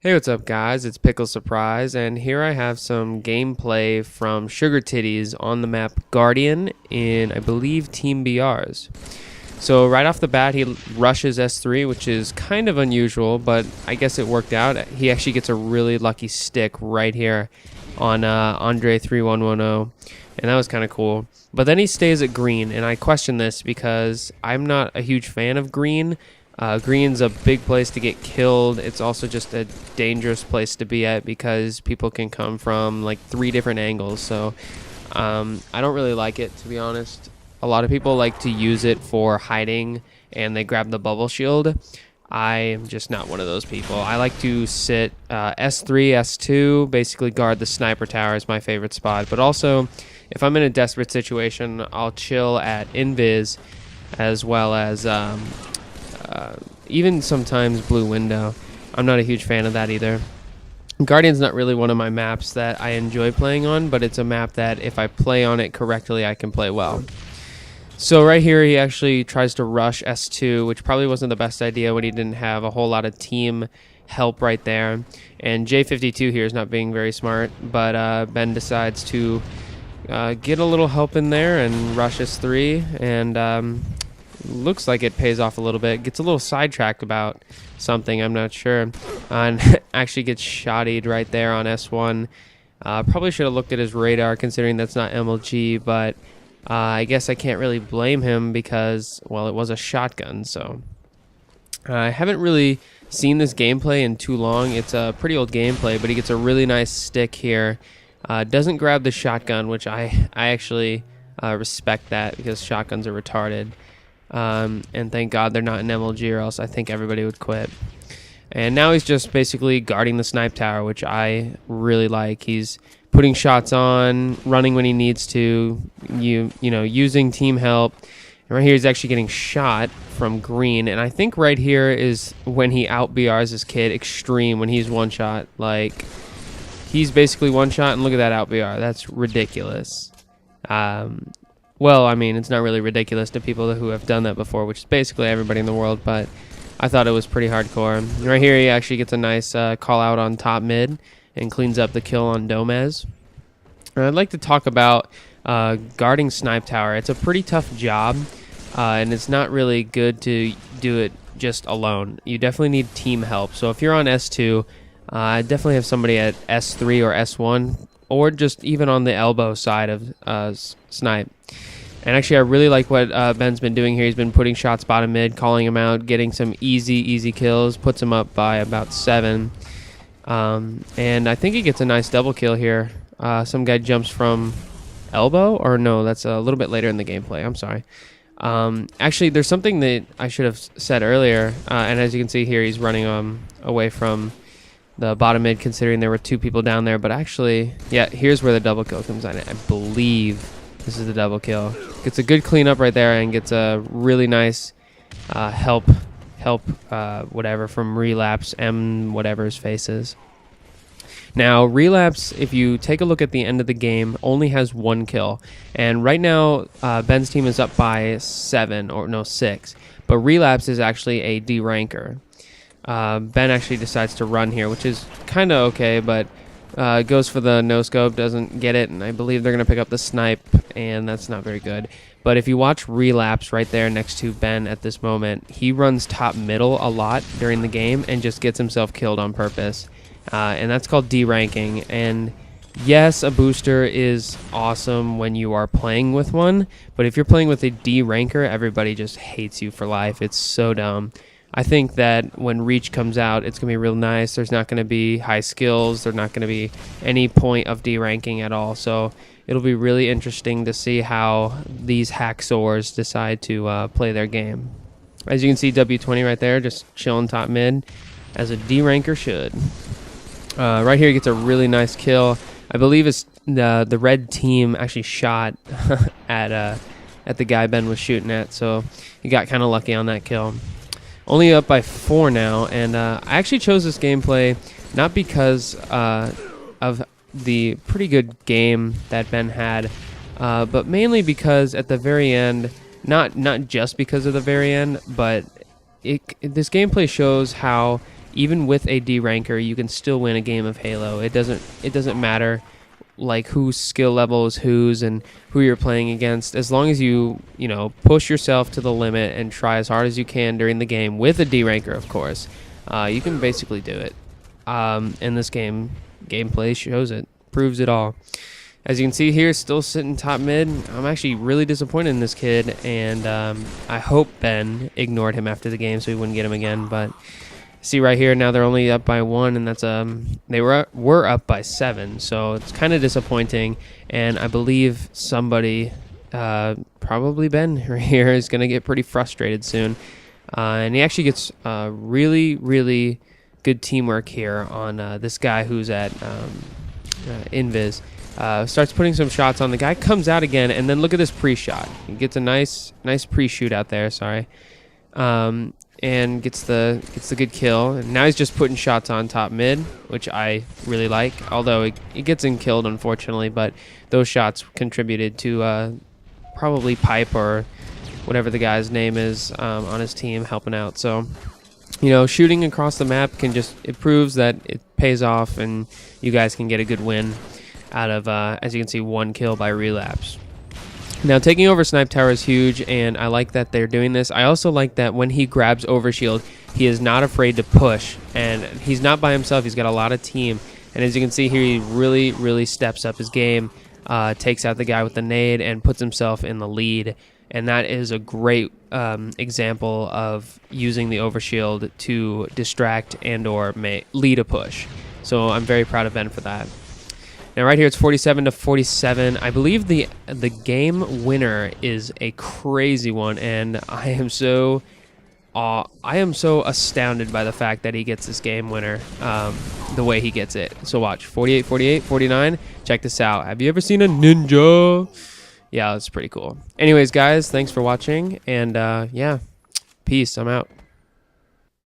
Hey, what's up, guys? It's Pickle Surprise, and here I have some gameplay from Sugar Titties on the map Guardian in, I believe, Team BRs. So right off the bat, he rushes S3, which is kind of unusual, but I guess it worked out. He actually gets a really lucky stick right here on Andre 3110, and that was kind of cool. But then he stays at green, and I question this because I'm not a huge fan of green. Green's a big place to get killed. It's also just a dangerous place to be at because people can come from like 3 different angles. So I don't really like it, to be honest. A lot of people like to use it for hiding and they grab the bubble shield. I am just not one of those people. I like to sit S3, S2, basically guard the sniper tower is my favorite spot. But also, if I'm in a desperate situation, I'll chill at invis as well as even sometimes blue window. I'm not a huge fan of that either. Guardian's not really one of my maps that I enjoy playing on, but it's a map that if I play on it correctly, I can play well. So right here, he actually tries to rush S2, which probably wasn't the best idea when he didn't have a whole lot of team help right there. And J52 here is not being very smart, but Ben decides to get a little help in there and rush S3, and looks like it pays off a little bit. Gets a little sidetracked about something, I'm not sure, and actually gets shottied right there on S1. Probably should have looked at his radar, considering that's not MLG, but I guess I can't really blame him because, well, it was a shotgun. So I haven't really seen this gameplay in too long. It's a pretty old gameplay, but he gets a really nice stick here. Doesn't grab the shotgun, which I actually respect that because shotguns are retarded. And thank God they're not in MLG, or else I think everybody would quit. And now he's just basically guarding the snipe tower, which I really like. He's putting shots on, running when he needs to, you know, using team help. And right here he's actually getting shot from green, and I think right here is when he out BRs his kid extreme when he's one shot. Like, he's basically one shot, and look at that out BR. That's ridiculous. Well, I mean, it's not really ridiculous to people who have done that before, which is basically everybody in the world, but I thought it was pretty hardcore. Right here, he actually gets a nice call out on top mid and cleans up the kill on Domez. And I'd like to talk about guarding snipe tower. It's a pretty tough job, and it's not really good to do it just alone. You definitely need team help. So if you're on S2, definitely have somebody at S3 or S1, or just even on the elbow side of snipe. And actually, I really like what Ben's been doing here. He's been putting shots bottom mid, calling him out, getting some easy kills, puts him up by about 7. And I think he gets a nice double kill here. Some guy jumps from elbow, or no, that's a little bit later in the gameplay. I'm sorry. Actually, there's something that I should have said earlier. And as you can see here, he's running away from the bottom mid, considering there were 2 people down there. But actually, yeah, here's where the double kill comes in. I believe this is the double kill. Gets a good cleanup right there and gets a really nice help whatever from Relapse M whatever his face is. Now, Relapse, if you take a look at the end of the game, only has 1 kill. And right now, Ben's team is up by 7, or no, 6. But Relapse is actually a D ranker. Ben actually decides to run here, which is kind of okay, but goes for the no-scope, doesn't get it, and I believe they're going to pick up the snipe, and that's not very good. But if you watch Relapse right there next to Ben at this moment, he runs top middle a lot during the game and just gets himself killed on purpose. And that's called D-ranking. And yes, a booster is awesome when you are playing with one, but if you're playing with a D-ranker, everybody just hates you for life. It's so dumb. I think that when Reach comes out, it's going to be real nice. There's not going to be high skills. There's not going to be any point of D-ranking at all. So it'll be really interesting to see how these hacksaws decide to play their game. As you can see, W20 right there, just chilling top mid, as a D-ranker should. Right here, he gets a really nice kill. I believe it's the red team actually shot at the guy Ben was shooting at, so he got kind of lucky on that kill. Only up by 4 now, and I actually chose this gameplay not because of the pretty good game that Ben had, but mainly because at the very end, not just because of the very end, but this gameplay shows how even with a D ranker, you can still win a game of Halo. It doesn't matter like whose skill level is whose and who you're playing against, as long as you push yourself to the limit and try as hard as you can during the game with a D ranker, of course. You can basically do it. And this gameplay shows it, proves it all. As you can see here, still sitting top mid. I'm actually really disappointed in this kid, and I hope Ben ignored him after the game so he wouldn't get him again. But see right here, now they're only up by 1, and that's they were up by 7, so it's kind of disappointing. And I believe somebody, probably Ben right here, is going to get pretty frustrated soon. And he actually gets really, really good teamwork here on this guy who's at Invis. Starts putting some shots on. The guy comes out again, and then look at this pre-shot. He gets a nice pre-shoot out there. Sorry, and gets the good kill. And now he's just putting shots on top mid, which I really like. Although he gets him killed, unfortunately, but those shots contributed to probably Pipe or whatever the guy's name is on his team helping out. So, shooting across the map it proves that it pays off, and you guys can get a good win out of, as you can see, 1 kill by relapse. Now, taking over Snipe Tower is huge, and I like that they're doing this. I also like that when he grabs Overshield, he is not afraid to push, and he's not by himself. He's got a lot of team, and as you can see here, he really, really steps up his game, takes out the guy with the nade, and puts himself in the lead. And that is a great example of using the Overshield to distract and or lead a push. So I'm very proud of Ben for that. Now right here it's 47-47. I believe the game winner is a crazy one, and I am so astounded by the fact that he gets this game winner the way he gets it. So watch, 48, 48, 49. Check this out. Have you ever seen a ninja? Yeah, that's pretty cool. Anyways, guys, thanks for watching, and yeah, peace. I'm out.